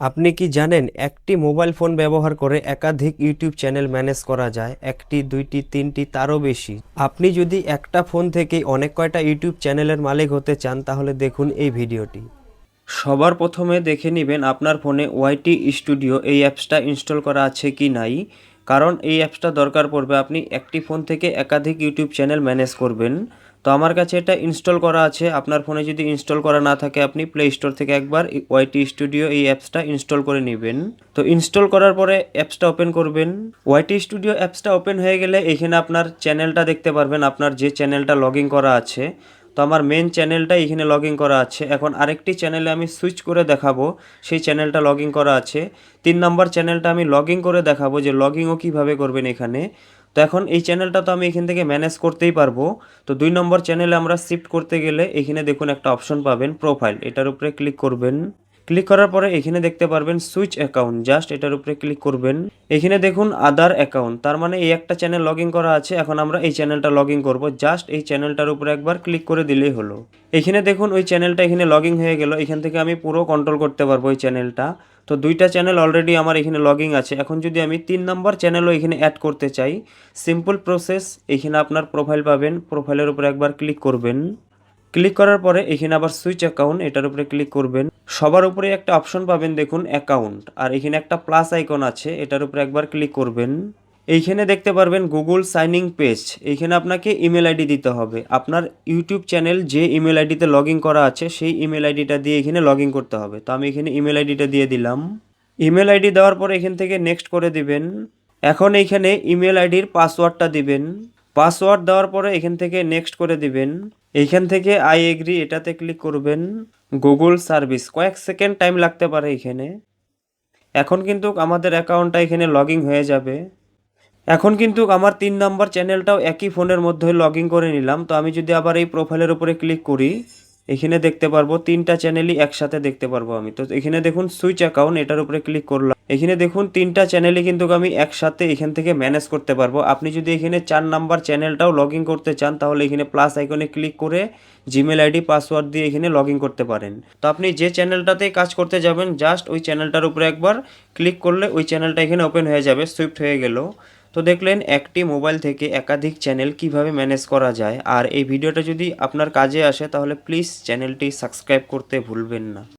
আপনি কি জানেন একটি মোবাইল ফোন ব্যবহার করে একাধিক ইউটিউব চ্যানেল ম্যানেজ করা যায়? একটি, দুইটি, তিনটি, তারও বেশি। আপনি যদি একটা ফোন থেকে অনেক কয়টা ইউটিউব চ্যানেলের মালিক হতে চান তাহলে দেখুন এই ভিডিওটি। সবার প্রথমে দেখে নেবেন আপনার ফোনে ওয়াইটি স্টুডিও এই অ্যাপসটা ইনস্টল করা আছে কি নাই, কারণ এই অ্যাপসটা দরকার পড়বে আপনি একটি ফোন থেকে একাধিক ইউটিউব চ্যানেল ম্যানেজ করবেন। তো আমার কাছে এটা ইনস্টল করা আছে। আপনার ফোনে যদি ইনস্টল করা না থাকে আপনি প্লে স্টোর থেকে একবার ওয়াইটি স্টুডিও এই অ্যাপসটা ইনস্টল করে নেবেন। তো ইনস্টল করার পরে অ্যাপসটা ওপেন করবেন। ওয়াইটি স্টুডিও অ্যাপসটা ওপেন হয়ে গেলে এখানে আপনার চ্যানেলটা দেখতে পারবেন, আপনার যে চ্যানেলটা লগ ইন করা আছে। তো আমার মেন চ্যানেলটা এখানে লগ ইন করা আছে। এখন আরেকটি চ্যানেলে আমি সুইচ করে দেখাবো, সেই চ্যানেলটা লগ ইন করা আছে। 3 নম্বর চ্যানেলটা আমি লগ ইন করে দেখাবো যে লগ ইনও কীভাবে করবেন এখানে। তো এখন এই চ্যানেলটা তো আমি এখান থেকে ম্যানেজ করতেই পারবো। তো 2 নম্বর চ্যানেলে আমরা শিফট করতে গেলে এখানে দেখুন একটা অপশন পাবেন প্রোফাইল, এটার উপরে ক্লিক করবেন। ক্লিক করার পরে এখানে দেখতে পারবেন সুইচ অ্যাকাউন্ট, জাস্ট এটার উপরে ক্লিক করবেন। এখানে দেখুন আদার অ্যাকাউন্ট, তার মানে এই একটা চ্যানেল লগ ইন করা আছে। এখন আমরা এই চ্যানেলটা লগ ইন করবো, জাস্ট এই চ্যানেলটার উপরে একবার ক্লিক করে দিলেই হলো। এখানে দেখুন ওই চ্যানেলটা এখানে লগ ইন হয়ে গেল। এখান থেকে আমি পুরো কন্ট্রোল করতে পারবো ওই চ্যানেলটা। তো 2টা চ্যানেল অলরেডি আমার এখানে লগ ইন আছে। এখন যদি আমি 3 নম্বর চ্যানেলও এখানে অ্যাড করতে চাই, সিম্পল প্রসেস। এখানে আপনার প্রোফাইল পাবেন, প্রোফাইলের উপরে একবার ক্লিক করবেন। ক্লিক করার পরে এখানে আবার সুইচ অ্যাকাউন্ট, এটার উপরে ক্লিক করবেন। সবার উপরে একটা অপশন পাবেন দেখুন অ্যাকাউন্ট, আর এখানে একটা প্লাস আইকন আছে, এটার উপরে একবার ক্লিক করবেন। এইখানে দেখতে পারবেন গুগল সাইনিং পেজ, এইখানে আপনাকে ইমেল আইডি দিতে হবে। আপনার ইউটিউব চ্যানেল যে ইমেল আইডিতে লগ ইন করা আছে সেই ইমেল আইডিটা দিয়ে এখানে লগ ইন করতে হবে। তো আমি এখানে ইমেল আইডিটা দিয়ে দিলাম। ইমেল আইডি দেওয়ার পরে এখান থেকে নেক্সট করে দিবেন। এখন এইখানে ইমেল আইডির পাসওয়ার্ডটা দিবেন। পাসওয়ার্ড দেওয়ার পরে এখান থেকে নেক্সট করে দিবেন। এইখান থেকে আই এগ্রি এটাতে ক্লিক করবেন। গুগল সার্ভিস, কয়েক সেকেন্ড টাইম লাগতে পারে এখানে। এখন কিন্তু আমাদের অ্যাকাউন্টটা এখানে লগ ইন হয়ে যাবে। এখন কিন্তু আমার 3 নম্বর চ্যানেলটাও একই ফোনের মধ্যে লগ ইন করে নিলাম। তো আমি যদি আবার এই প্রোফাইলের উপরে ক্লিক করি, এখানে দেখতে পারবো 3টা চ্যানেলই একসাথে দেখতে পারবো আমি। তো এখানে দেখুন সুইচ অ্যাকাউন্ট, এটার উপরে ক্লিক করলাম। এখানে দেখুন 3টা চ্যানেলই কিন্তু আমি একসাথে এখান থেকে ম্যানেজ করতে পারবো। আপনি যদি এখানে 4 নম্বর চ্যানেলটাও লগ ইন করতে চান তাহলে এখানে প্লাস আইকনে ক্লিক করে জিমেল আইডি পাসওয়ার্ড দিয়ে এখানে লগ ইন করতে পারেন। তো আপনি যে চ্যানেলটাতে কাজ করতে যাবেন জাস্ট ওই চ্যানেলটার উপরে একবার ক্লিক করলে ওই চ্যানেলটা এখানে ওপেন হয়ে যাবে, সুইফট হয়ে গেল। তো দেখলেন একটি মোবাইল থেকে একাধিক চ্যানেল কিভাবে ম্যানেজ করা যায়। আর এই ভিডিওটা যদি আপনার কাজে আসে তাহলে প্লিজ চ্যানেলটি সাবস্ক্রাইব করতে ভুলবেন না।